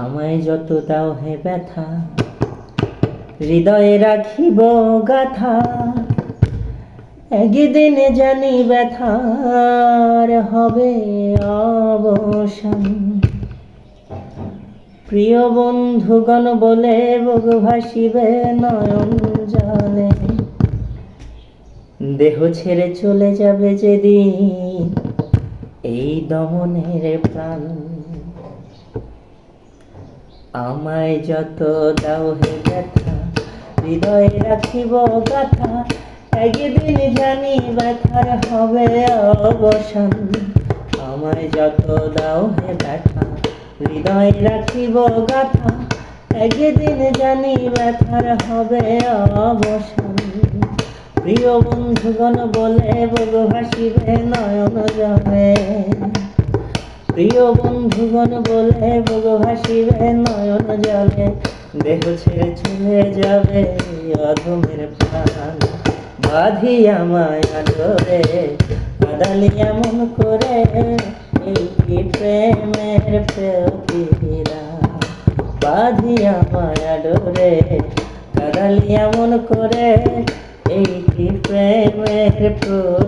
আমায় যত দাও হে ব্যথা, হৃদয়ে রাখিব গাথা। একদিন জানি ব্যথার হবে অবসান। প্রিয় বন্ধুগণ বলে বুক ভাসিবে নয়ন জলে। দেহ ছেড়ে চলে যাবে যেদিন এই দমনের প্রাণ। আমায় যত দাও হে ব্যথা, হৃদয়ে রাখিব গাথা। একদিন জানি ব্যথার হবে অবসান। আমায় যত দাও হে ব্যথা, হৃদয়ে রাখিব গাথা। একদিন জানি ব্যথার হবে অবসান। প্রিয় বন্ধুগণ বলে বুক ভাসিবে নয়ন জলে। প্রিয় বন্ধুগণ বলে বুক ভাসিবে নয়ন জলে। দেহ ছেড়ে চলে যাবে অধমের প্রাণ। বাঁধি আমায় আদরে কাঁদালি এমন করে, এই কি প্রেমের প্রতিদান। বাঁধি আমায় আদরে কাঁদালি এমন করে, এই কি প্রেমের প্রতিদান।